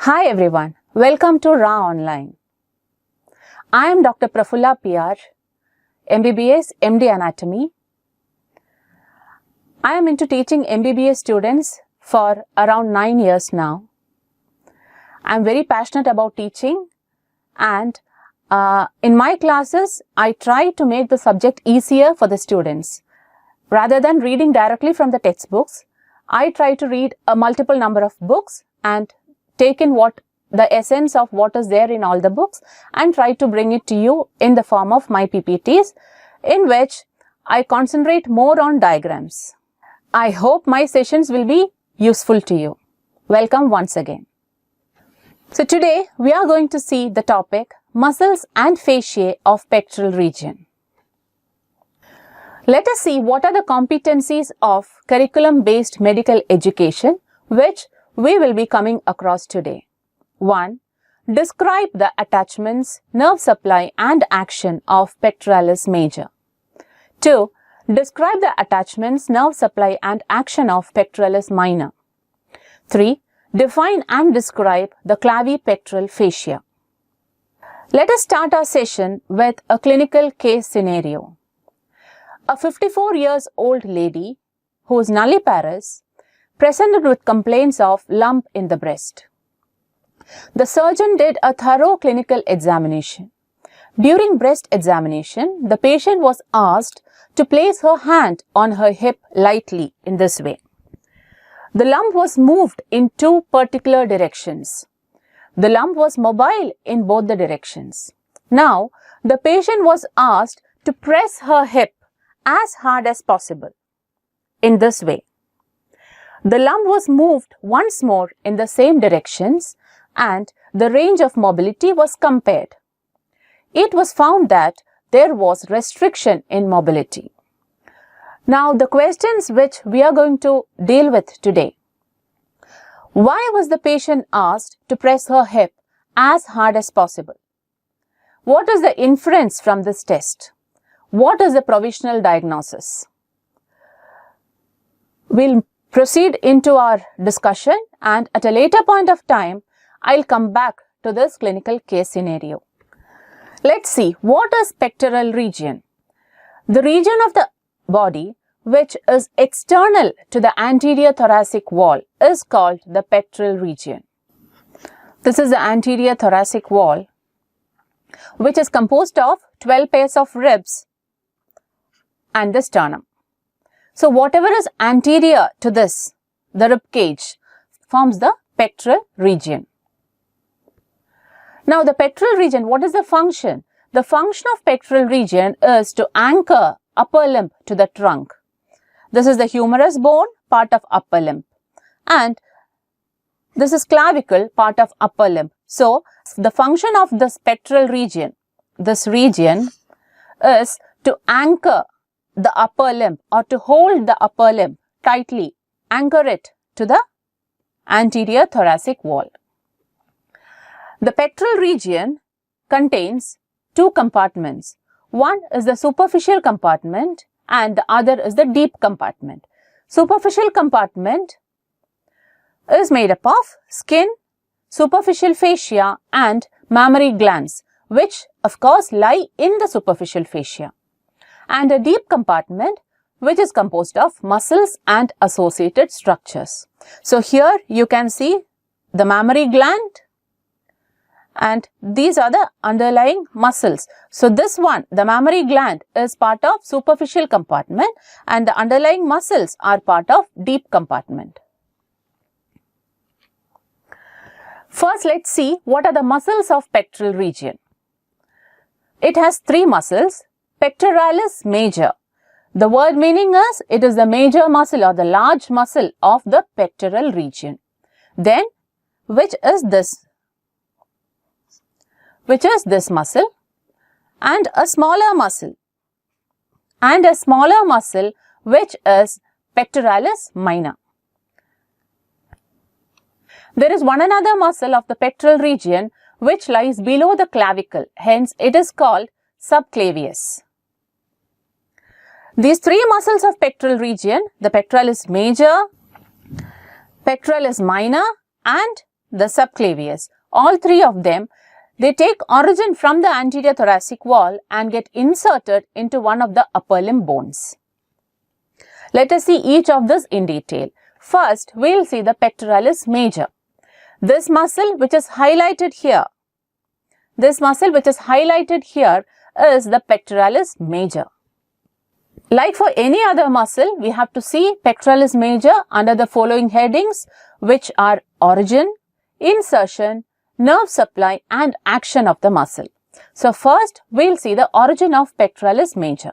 Hi everyone, welcome to Raaonline. I am Dr. Prafulla PR, MBBS, MD Anatomy. I am into teaching MBBS students for around 9 years now. I am very passionate about teaching and in my classes, I try to make the subject easier for the students. Rather than reading directly from the textbooks, I try to read a multiple number of books and take in the essence of what is there in all the books and try to bring it to you in the form of my PPTs, in which I concentrate more on diagrams. I hope my sessions will be useful to you. Welcome once again. So today we are going to see the topic muscles and fasciae of pectoral region. Let us see what are the competencies of curriculum-based medical education which we will be coming across today. 1. Describe the attachments, nerve supply and action of pectoralis major. 2. Describe the attachments, nerve supply and action of pectoralis minor. 3. Define and describe the clavipectoral fascia. Let us start our session with a clinical case scenario. A 54 years old lady who is nulliparous presented with complaints of lump in the breast. The surgeon did a thorough clinical examination. During breast examination, the patient was asked to place her hand on her hip lightly in this way. The lump was moved in two particular directions. The lump was mobile in both the directions. Now, the patient was asked to press her hip as hard as possible in this way. The lump was moved once more in the same directions and the range of mobility was compared. It was found that there was restriction in mobility. Now the questions which we are going to deal with today. Why was the patient asked to press her hip as hard as possible? What is the inference from this test? What is the provisional diagnosis? We'll proceed into our discussion and at a later point of time, I'll come back to this clinical case scenario. Let's see, what is pectoral region? The region of the body which is external to the anterior thoracic wall is called the pectoral region. This is the anterior thoracic wall which is composed of 12 pairs of ribs and the sternum. So whatever is anterior to this, the rib cage, forms the pectoral region. Now the pectoral region, what is the function? The function of pectoral region is to anchor upper limb to the trunk. This is the humerus bone, part of upper limb, and this is clavicle, part of upper limb. So the function of this pectoral region, this region is to anchor the upper limb or to hold the upper limb tightly, anchor it to the anterior thoracic wall. The pectoral region contains two compartments. One is the superficial compartment and the other is the deep compartment. Superficial compartment is made up of skin, superficial fascia and mammary glands, which of course lie in the superficial fascia, and a deep compartment which is composed of muscles and associated structures. So here you can see the mammary gland and these are the underlying muscles. So this one, the mammary gland, is part of superficial compartment and the underlying muscles are part of deep compartment. First, let's see what are the muscles of pectoral region. It has three muscles. Pectoralis major. The word meaning is it is the major muscle or the large muscle of the pectoral region. Then, which is this? Which is this muscle? And a smaller muscle. And a smaller muscle which is pectoralis minor. There is one another muscle of the pectoral region which lies below the clavicle. Hence, it is called subclavius. These three muscles of pectoral region, the pectoralis major, pectoralis minor and the subclavius. All three of them, they take origin from the anterior thoracic wall and get inserted into one of the upper limb bones. Let us see each of this in detail. First, we will see the pectoralis major. This muscle which is highlighted here, is the pectoralis major. Like for any other muscle, we have to see pectoralis major under the following headings, which are origin, insertion, nerve supply and action of the muscle. So first, we will see the origin of pectoralis major.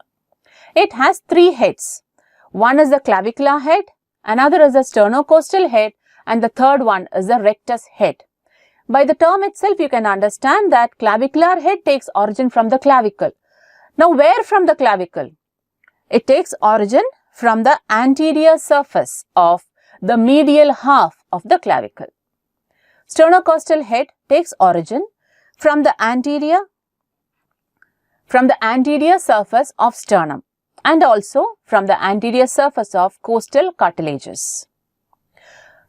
It has three heads. One is the clavicular head, another is the sternocostal head, and the third one is the rectus head. By the term itself, you can understand that clavicular head takes origin from the clavicle. Now, where from the clavicle? It takes origin from the anterior surface of the medial half of the clavicle. Sternocostal head takes origin from the anterior surface of sternum and also from the anterior surface of costal cartilages.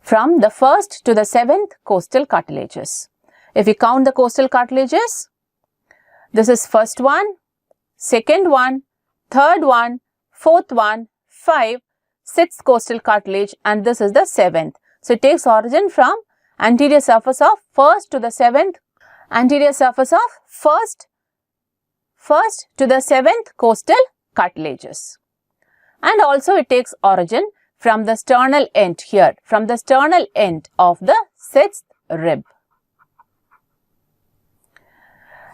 From the 1st to the 7th costal cartilages. If we count the costal cartilages, this is first one, second one, third one, fourth one, 5, 6th costal cartilage, and this is the 7th. So it takes origin from anterior surface of 1st to the 7th, anterior surface of 1st to the 7th costal cartilages. And also it takes origin from the sternal end here, from the sternal end of the 6th rib.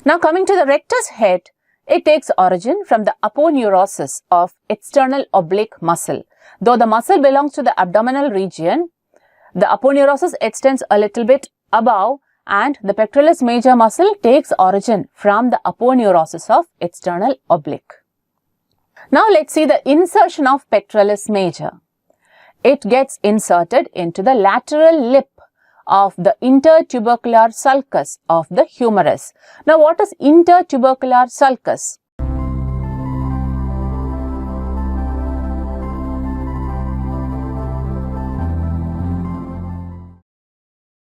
Now coming to the rectus head, it takes origin from the aponeurosis of external oblique muscle. Though the muscle belongs to the abdominal region, the aponeurosis extends a little bit above and the pectoralis major muscle takes origin from the aponeurosis of external oblique. Now let's see the insertion of pectoralis major. It gets inserted into the lateral lip of the intertubercular sulcus of the humerus. Now what is intertubercular sulcus?